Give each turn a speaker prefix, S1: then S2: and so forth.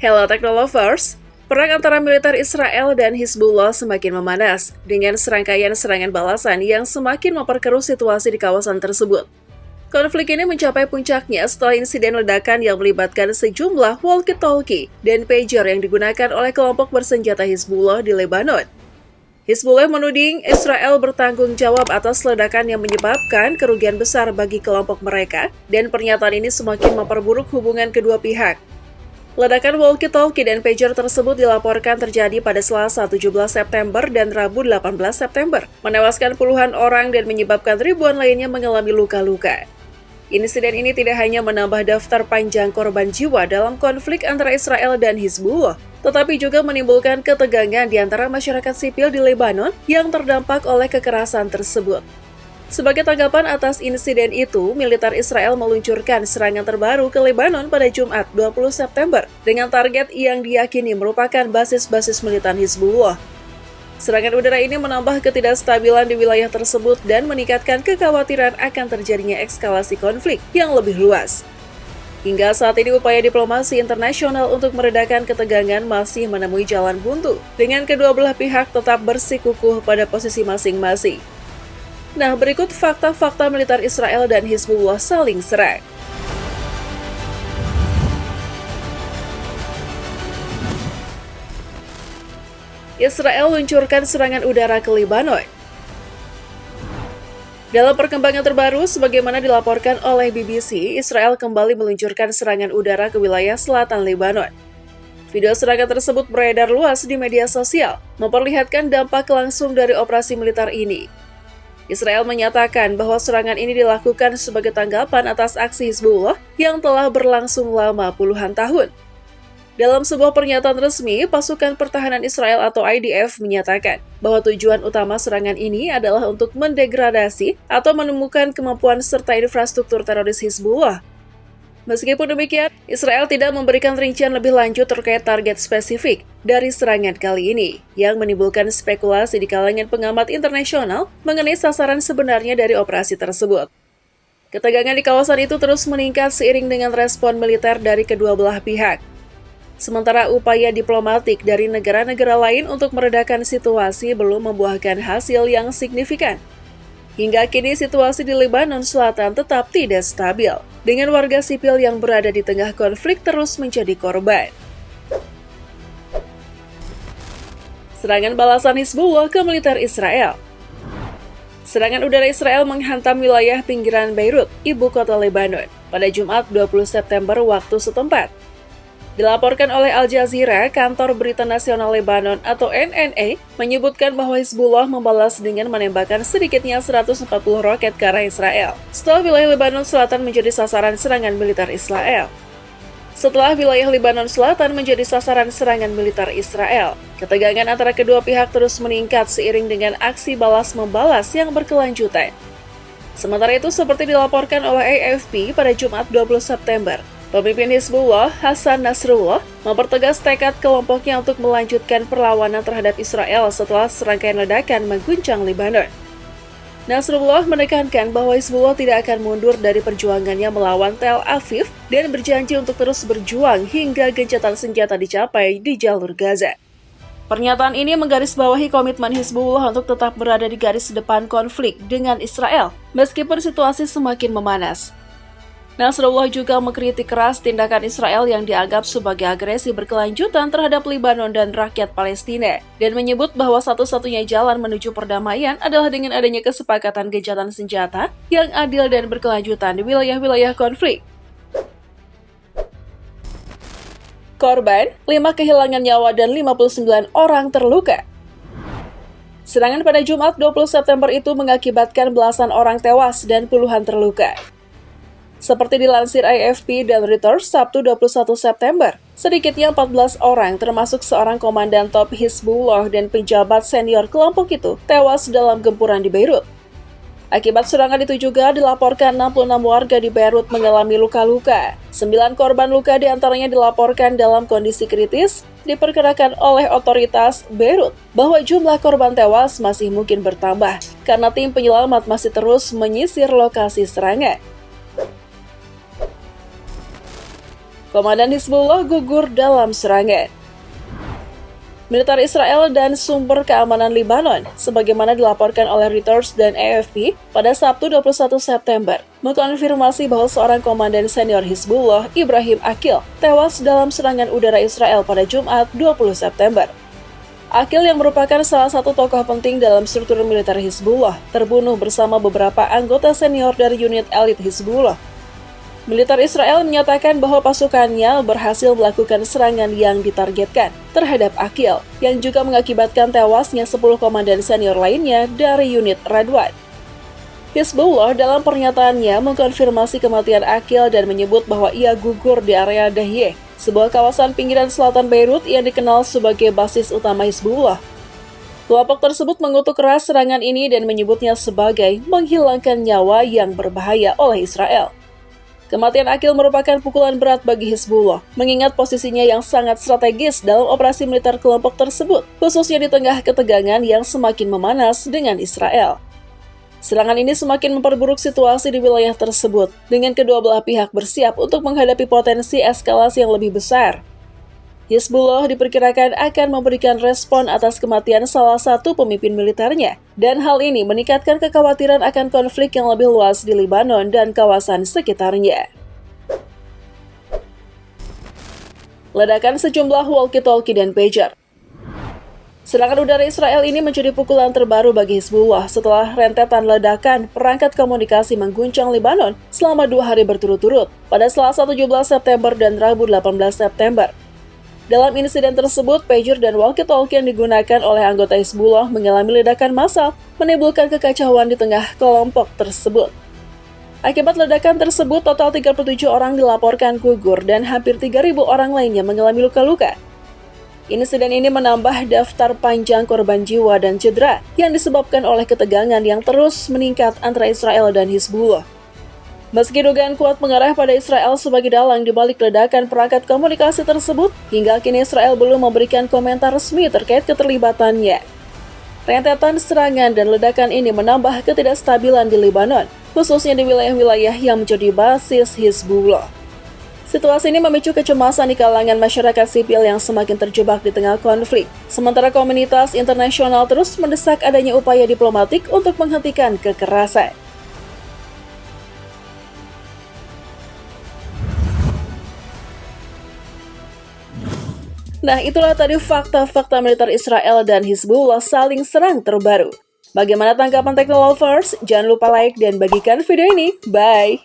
S1: Hello Technolovers, perang antara militer Israel dan Hizbullah semakin memanas dengan serangkaian serangan balasan yang semakin memperkeruh situasi di kawasan tersebut. Konflik ini mencapai puncaknya setelah insiden ledakan yang melibatkan sejumlah walkie-talkie dan pager yang digunakan oleh kelompok bersenjata Hizbullah di Lebanon. Hizbullah menuding Israel bertanggung jawab atas ledakan yang menyebabkan kerugian besar bagi kelompok mereka, dan pernyataan ini semakin memperburuk hubungan kedua pihak. Ledakan walkie-talkie dan pager tersebut dilaporkan terjadi pada Selasa 17 September dan Rabu 18 September, menewaskan puluhan orang dan menyebabkan ribuan lainnya mengalami luka-luka. Insiden ini tidak hanya menambah daftar panjang korban jiwa dalam konflik antara Israel dan Hizbullah, tetapi juga menimbulkan ketegangan di antara masyarakat sipil di Lebanon yang terdampak oleh kekerasan tersebut. Sebagai tanggapan atas insiden itu, militer Israel meluncurkan serangan terbaru ke Lebanon pada Jumat 20 September dengan target yang diyakini merupakan basis-basis militan Hizbullah. Serangan udara ini menambah ketidakstabilan di wilayah tersebut dan meningkatkan kekhawatiran akan terjadinya eskalasi konflik yang lebih luas. Hingga saat ini upaya diplomasi internasional untuk meredakan ketegangan masih menemui jalan buntu, dengan kedua belah pihak tetap bersikukuh pada posisi masing-masing. Nah, berikut fakta-fakta militer Israel dan Hizbullah saling serang. Israel luncurkan serangan udara ke Lebanon. Dalam perkembangan terbaru, sebagaimana dilaporkan oleh BBC, Israel kembali meluncurkan serangan udara ke wilayah selatan Lebanon. Video serangan tersebut beredar luas di media sosial, memperlihatkan dampak langsung dari operasi militer ini. Israel menyatakan bahwa serangan ini dilakukan sebagai tanggapan atas aksi Hizbullah yang telah berlangsung lama puluhan tahun. Dalam sebuah pernyataan resmi, pasukan pertahanan Israel atau IDF menyatakan bahwa tujuan utama serangan ini adalah untuk mendegradasi atau menemukan kemampuan serta infrastruktur teroris Hizbullah. Meskipun demikian, Israel tidak memberikan rincian lebih lanjut terkait target spesifik dari serangan kali ini, yang menimbulkan spekulasi di kalangan pengamat internasional mengenai sasaran sebenarnya dari operasi tersebut. Ketegangan di kawasan itu terus meningkat seiring dengan respon militer dari kedua belah pihak. Sementara upaya diplomatik dari negara-negara lain untuk meredakan situasi belum membuahkan hasil yang signifikan. Hingga kini situasi di Lebanon Selatan tetap tidak stabil, dengan warga sipil yang berada di tengah konflik terus menjadi korban. Serangan balasan Hizbullah ke militer Israel. Serangan udara Israel menghantam wilayah pinggiran Beirut, ibu kota Lebanon, pada Jumat 20 September waktu setempat. Dilaporkan oleh Al Jazeera, kantor berita nasional Lebanon atau NNA menyebutkan bahwa Hizbullah membalas dengan menembakkan sedikitnya 140 roket ke arah Israel, setelah wilayah Lebanon Selatan menjadi sasaran serangan militer Israel. Setelah wilayah Lebanon Selatan menjadi sasaran serangan militer Israel, ketegangan antara kedua pihak terus meningkat seiring dengan aksi balas-membalas yang berkelanjutan. Sementara itu, seperti dilaporkan oleh AFP pada Jumat 20 September, pemimpin Hizbullah, Hassan Nasrullah, mempertegas tekad kelompoknya untuk melanjutkan perlawanan terhadap Israel setelah serangkaian ledakan mengguncang Lebanon. Nasrullah menekankan bahwa Hizbullah tidak akan mundur dari perjuangannya melawan Tel Aviv dan berjanji untuk terus berjuang hingga gencatan senjata dicapai di jalur Gaza. Pernyataan ini menggarisbawahi komitmen Hizbullah untuk tetap berada di garis depan konflik dengan Israel, meskipun situasi semakin memanas. Nasrullah juga mengkritik keras tindakan Israel yang dianggap sebagai agresi berkelanjutan terhadap Lebanon dan rakyat Palestina, dan menyebut bahwa satu-satunya jalan menuju perdamaian adalah dengan adanya kesepakatan gencatan senjata yang adil dan berkelanjutan di wilayah-wilayah konflik. Korban, 5 kehilangan nyawa dan 59 orang terluka. Serangan pada Jumat 20 September itu mengakibatkan belasan orang tewas dan puluhan terluka. Seperti dilansir AFP dan Reuters Sabtu 21 September, sedikitnya 14 orang termasuk seorang komandan top Hizbullah dan pejabat senior kelompok itu tewas dalam gempuran di Beirut. Akibat serangan itu juga dilaporkan 66 warga di Beirut mengalami luka-luka. 9 korban luka diantaranya dilaporkan dalam kondisi kritis, diperkirakan oleh otoritas Beirut bahwa jumlah korban tewas masih mungkin bertambah karena tim penyelamat masih terus menyisir lokasi serangan. Komandan Hizbullah gugur dalam serangan. Militer Israel dan sumber keamanan Lebanon, sebagaimana dilaporkan oleh Reuters dan AFP pada Sabtu 21 September, mengkonfirmasi bahwa seorang komandan senior Hizbullah, Ibrahim Akil, tewas dalam serangan udara Israel pada Jumat 20 September. Akil yang merupakan salah satu tokoh penting dalam struktur militer Hizbullah, terbunuh bersama beberapa anggota senior dari unit elit Hizbullah. Militer Israel menyatakan bahwa pasukannya berhasil melakukan serangan yang ditargetkan terhadap Akil, yang juga mengakibatkan tewasnya 10 komandan senior lainnya dari unit Radwan. Hizbullah dalam pernyataannya mengkonfirmasi kematian Akil dan menyebut bahwa ia gugur di area Dahye, sebuah kawasan pinggiran selatan Beirut yang dikenal sebagai basis utama Hizbullah. Kelompok tersebut mengutuk keras serangan ini dan menyebutnya sebagai menghilangkan nyawa yang berbahaya oleh Israel. Kematian Akil merupakan pukulan berat bagi Hizbullah, mengingat posisinya yang sangat strategis dalam operasi militer kelompok tersebut, khususnya di tengah ketegangan yang semakin memanas dengan Israel. Serangan ini semakin memperburuk situasi di wilayah tersebut, dengan kedua belah pihak bersiap untuk menghadapi potensi eskalasi yang lebih besar. Hizbullah diperkirakan akan memberikan respon atas kematian salah satu pemimpin militernya, dan hal ini meningkatkan kekhawatiran akan konflik yang lebih luas di Lebanon dan kawasan sekitarnya. Ledakan sejumlah walkie-talkie dan pager. Serangan udara Israel ini menjadi pukulan terbaru bagi Hizbullah setelah rentetan ledakan perangkat komunikasi mengguncang Lebanon selama 2 hari berturut-turut pada Selasa 17 September dan Rabu 18 September. Dalam insiden tersebut, pager dan walkie-talkie yang digunakan oleh anggota Hizbullah mengalami ledakan massal, menimbulkan kekacauan di tengah kelompok tersebut. Akibat ledakan tersebut, total 37 orang dilaporkan gugur dan hampir 3.000 orang lainnya mengalami luka-luka. Insiden ini menambah daftar panjang korban jiwa dan cedera yang disebabkan oleh ketegangan yang terus meningkat antara Israel dan Hizbullah. Meski dugaan kuat mengarah pada Israel sebagai dalang di balik ledakan perangkat komunikasi tersebut, hingga kini Israel belum memberikan komentar resmi terkait keterlibatannya. Rentetan serangan dan ledakan ini menambah ketidakstabilan di Lebanon, khususnya di wilayah-wilayah yang menjadi basis Hizbullah. Situasi ini memicu kecemasan di kalangan masyarakat sipil yang semakin terjebak di tengah konflik, sementara komunitas internasional terus mendesak adanya upaya diplomatik untuk menghentikan kekerasan. Nah, itulah tadi fakta-fakta militer Israel dan Hizbullah saling serang terbaru. Bagaimana tanggapan Teknolovers? Jangan lupa like dan bagikan video ini. Bye!